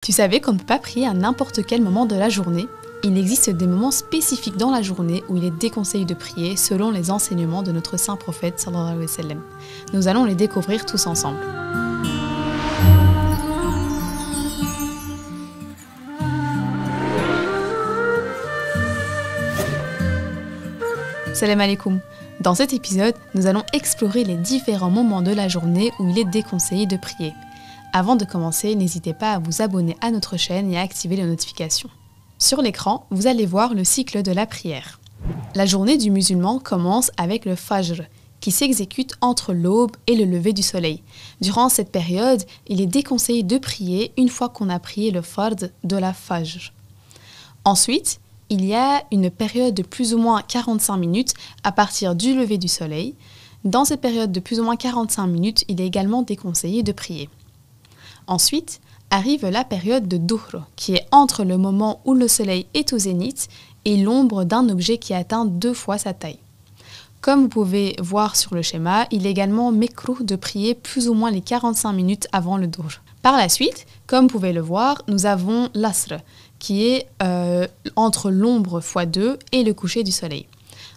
Tu savais qu'on ne peut pas prier à n'importe quel moment de la journée? Il existe des moments spécifiques dans la journée où il est déconseillé de prier selon les enseignements de notre saint prophète sallallahu alayhi wa sallam. Nous allons les découvrir tous ensemble. Salam alaikum. Dans cet épisode, nous allons explorer les différents moments de la journée où il est déconseillé de prier. Avant de commencer, n'hésitez pas à vous abonner à notre chaîne et à activer les notifications. Sur l'écran, vous allez voir le cycle de la prière. La journée du musulman commence avec le Fajr, qui s'exécute entre l'aube et le lever du soleil. Durant cette période, il est déconseillé de prier une fois qu'on a prié le Fard de la Fajr. Ensuite, il y a une période de plus ou moins 45 minutes à partir du lever du soleil. Dans cette période de plus ou moins 45 minutes, il est également déconseillé de prier. Ensuite, arrive la période de Dhuhr, qui est entre le moment où le soleil est au zénith et l'ombre d'un objet qui atteint 2 fois sa taille. Comme vous pouvez voir sur le schéma, il est également makrouh de prier plus ou moins les 45 minutes avant le Dhuhr. Par la suite, comme vous pouvez le voir, nous avons l'Asr, qui est entre l'ombre x2 et le coucher du soleil.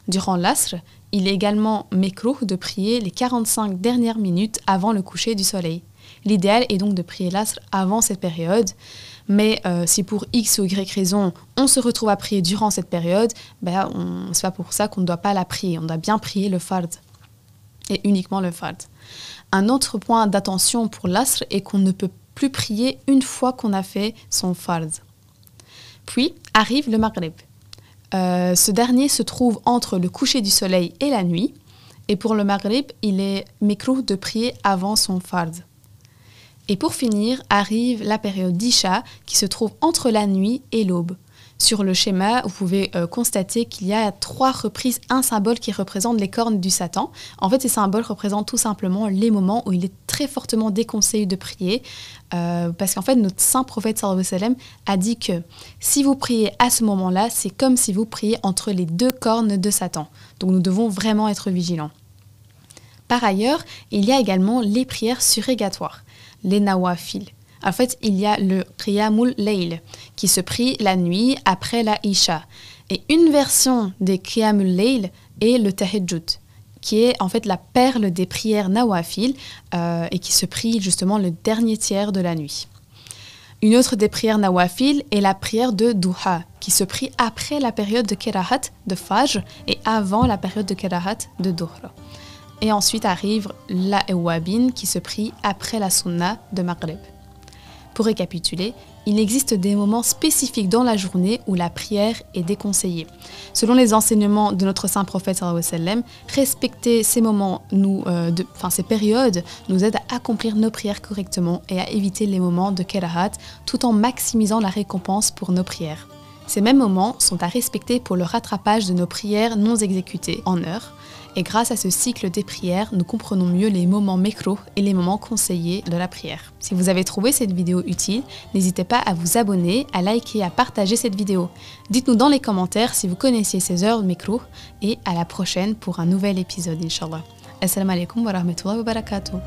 Durant l'Asr, il est également makrouh de prier les 45 dernières minutes avant le coucher du soleil. L'idéal est donc de prier l'Asr avant cette période, mais si pour X ou Y raison, on se retrouve à prier durant cette période, c'est pas pour ça qu'on ne doit pas la prier, on doit bien prier le Fard, et uniquement le Fard. Un autre point d'attention pour l'Asr est qu'on ne peut plus prier une fois qu'on a fait son Fard. Puis arrive le Maghrib. Ce dernier se trouve entre le coucher du soleil et la nuit, et pour le Maghrib, il est makrouh de prier avant son Fard. Et pour finir, arrive la période d'Isha qui se trouve entre la nuit et l'aube. Sur le schéma, vous pouvez constater qu'il y a 3 reprises un symbole qui représente les cornes du Satan. En fait, ces symboles représentent tout simplement les moments où il est très fortement déconseillé de prier, parce qu'en fait, notre saint prophète sallallahu alayhi wa sallam a dit que si vous priez à ce moment-là, c'est comme si vous priez entre les 2 cornes de Satan. Donc nous devons vraiment être vigilants. Par ailleurs, il y a également les prières surrogatoires, les nawafil. En fait, il y a le Qiyamul Layl, qui se prie la nuit après la Isha. Et une version des Qiyamul Layl est le Tahajjud, qui est en fait la perle des prières nawafil et qui se prie justement le dernier tiers de la nuit. Une autre des prières nawafil est la prière de Duha, qui se prie après la période de Kerahat de Fajr et avant la période de Kerahat de Dhuhr. Et ensuite arrive la Awabin qui se prie après la Sunna de Maghrib. Pour récapituler, il existe des moments spécifiques dans la journée où la prière est déconseillée. Selon les enseignements de notre saint prophète sallallahu alayhi wa sallam, respecter ces moments, ces périodes nous aident à accomplir nos prières correctement et à éviter les moments de kerahat tout en maximisant la récompense pour nos prières. Ces mêmes moments sont à respecter pour le rattrapage de nos prières non exécutées en heure. Et grâce à ce cycle des prières, nous comprenons mieux les moments makrouh et les moments conseillés de la prière. Si vous avez trouvé cette vidéo utile, n'hésitez pas à vous abonner, à liker et à partager cette vidéo. Dites-nous dans les commentaires si vous connaissiez ces heures makrouh et à la prochaine pour un nouvel épisode, Inch'Allah. Assalamu alaikum wa rahmatullahi wa barakatuh.